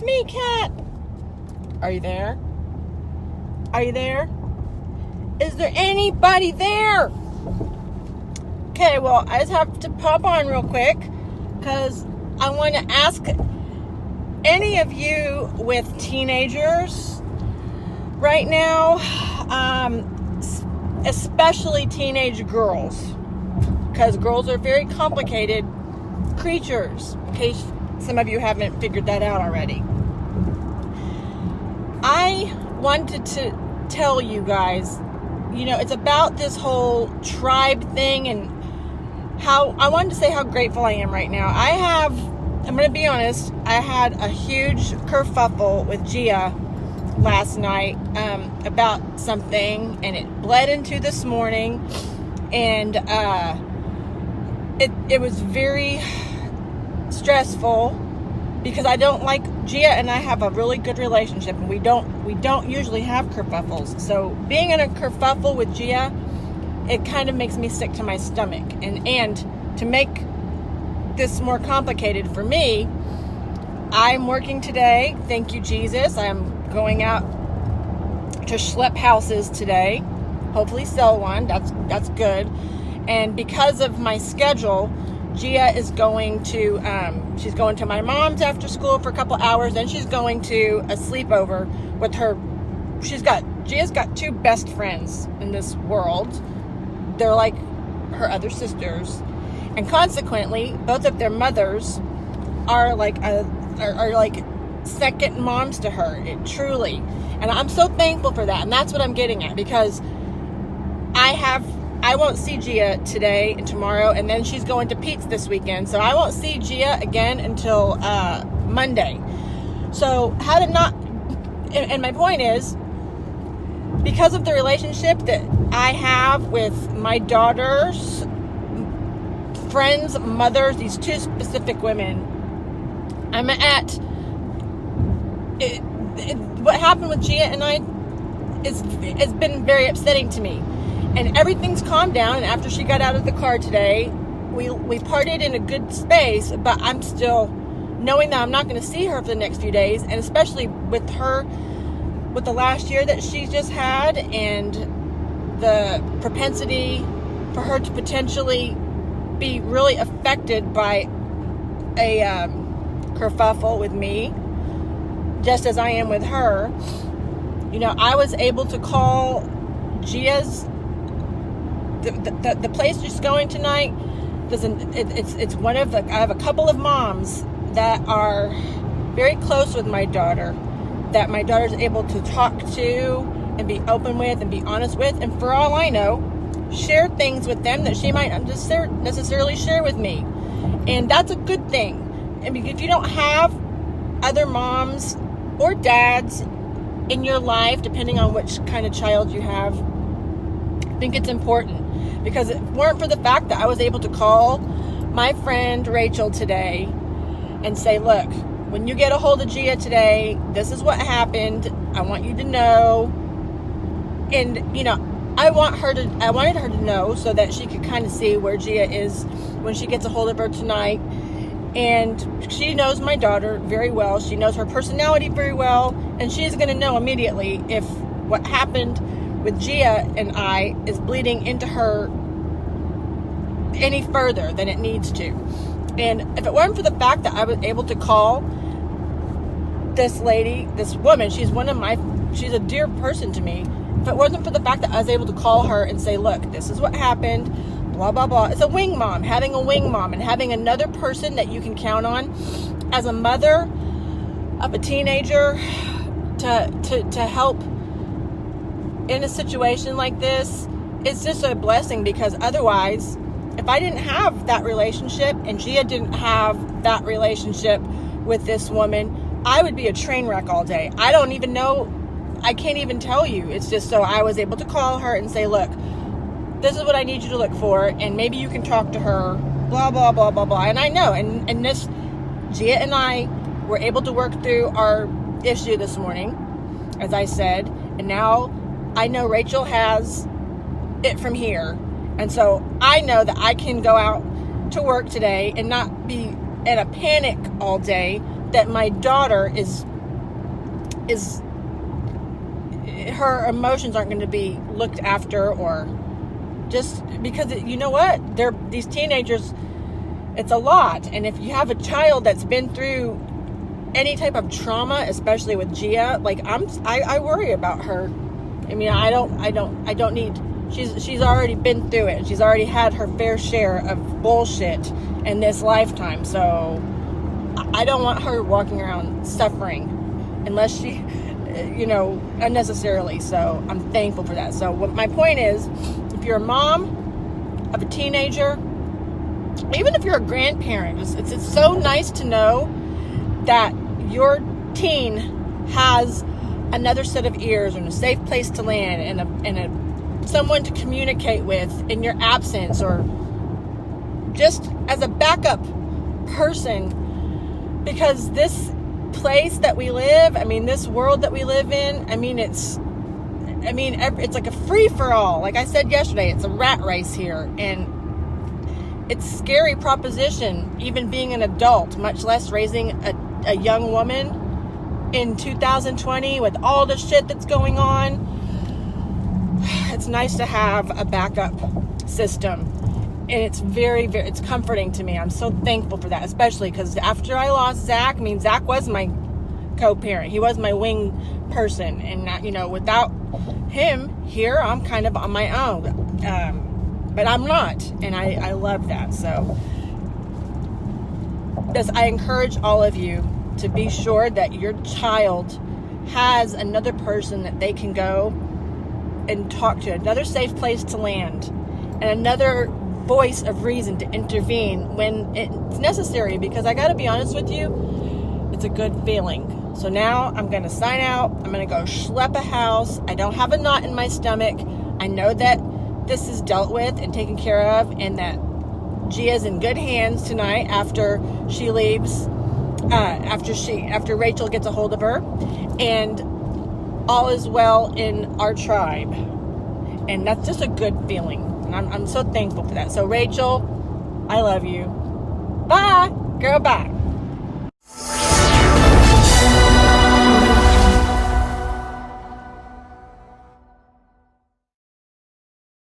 It's me, Kat. Are you there? Are you there? Is there anybody there? Okay, well, I just have to pop on real quick because I want to ask any of you with teenagers right now, especially teenage girls, because girls are very complicated creatures, in case some of you haven't figured that out already. I wanted to tell you guys, it's about this whole tribe thing, and how I wanted to say how grateful I am right now. I'm going to be honest, I had a huge kerfuffle with Gia last night about something, and it bled into this morning, and it was very stressful because I don't like Gia, and I have a really good relationship, and we don't usually have kerfuffles. So being in a kerfuffle with Gia, it kind of makes me sick to my stomach. And to make this more complicated for me, I'm working today. Thank you, Jesus. I'm going out to schlep houses today. Hopefully sell one. That's good. And because of my schedule, Gia is going to she's going to my mom's after school for a couple hours. Then she's going to a sleepover with her. Gia's got two best friends in this world. They're like her other sisters, and consequently, both of their mothers are like second moms to her. Truly, and I'm so thankful for that. And that's what I'm getting at, because I won't see Gia today and tomorrow, and then she's going to Pete's this weekend, so I won't see Gia again until Monday. So and my point is, because of the relationship that I have with my daughter's friends, mothers, these two specific women, I'm at it. What happened with Gia and I has been very upsetting to me. And everything's calmed down, and after she got out of the car today, we parted in a good space, but I'm still knowing that I'm not going to see her for the next few days, and especially with the last year that she's just had, and the propensity for her to potentially be really affected by a kerfuffle with me, just as I am with her. I was able to call Gia's the place she's going tonight. It's one of I have a couple of moms that are very close with my daughter, that my daughter's able to talk to and be open with and be honest with, and for all I know, share things with them that she might not necessarily share with me. And that's a good thing. I mean, if you don't have other moms or dads in your life, depending on which kind of child you have, I think it's important. Because if it weren't for the fact that I was able to call my friend Rachel today and say, look, when you get a hold of Gia today, this is what happened. I want you to know. And, I wanted her to know so that she could kind of see where Gia is when she gets a hold of her tonight. And she knows my daughter very well. She knows her personality very well. And she's going to know immediately if what happened with Gia and I is bleeding into her any further than it needs to. And if it weren't for the fact that I was able to call this woman, she's a dear person to me. If it wasn't for the fact that I was able to call her and say, look, this is what happened, blah, blah, blah. It's a wing mom, having a wing mom, and having another person that you can count on as a mother of a teenager to help in a situation like this. It's just a blessing, because otherwise, if I didn't have that relationship and Gia didn't have that relationship with this woman, I would be a train wreck all day. I don't even know. I can't even tell you. It's just so I was able to call her and say, look, this is what I need you to look for, and maybe you can talk to her, blah, blah, blah, blah, blah. And I know, and this, Gia and I were able to work through our issue this morning, as I said, and now I know Rachel has it from here. And so I know that I can go out to work today and not be in a panic all day that my daughter is is her emotions aren't going to be looked after, or just because you know what, these teenagers, it's a lot. And if you have a child that's been through any type of trauma, especially with Gia, like I worry about her. I mean, I don't need. She's already been through it, and she's already had her fair share of bullshit in this lifetime. So I don't want her walking around suffering, unless she, unnecessarily. So I'm thankful for that. So what my point is, if you're a mom of a teenager, even if you're a grandparent, it's so nice to know that your teen has another set of ears and a safe place to land and a someone to communicate with in your absence, or just as a backup person, because this place that we live, this world that we live in, it's like a free-for-all. Like I said yesterday, it's a rat race here, and it's a scary proposition, even being an adult, much less raising a young woman in 2020 with all the shit that's going on. It's nice to have a backup system, and it's very, very, it's comforting to me. I'm so thankful for that, especially because after I lost Zach, Zach was my co-parent. He was my wing person, and without him here, I'm kind of on my own, but I'm not, and I love that. So I encourage all of you to be sure that your child has another person that they can go and talk to, another safe place to land, and another voice of reason to intervene when it's necessary, because I gotta be honest with you, it's a good feeling. So now I'm gonna sign out. I'm gonna go schlep a house. I don't have a knot in my stomach. I know that this is dealt with and taken care of, and that Gia's in good hands tonight after she leaves, after Rachel gets a hold of her, and all is well in our tribe. And that's just a good feeling, and I'm so thankful for that. So Rachel, I love you. Bye, girl, bye.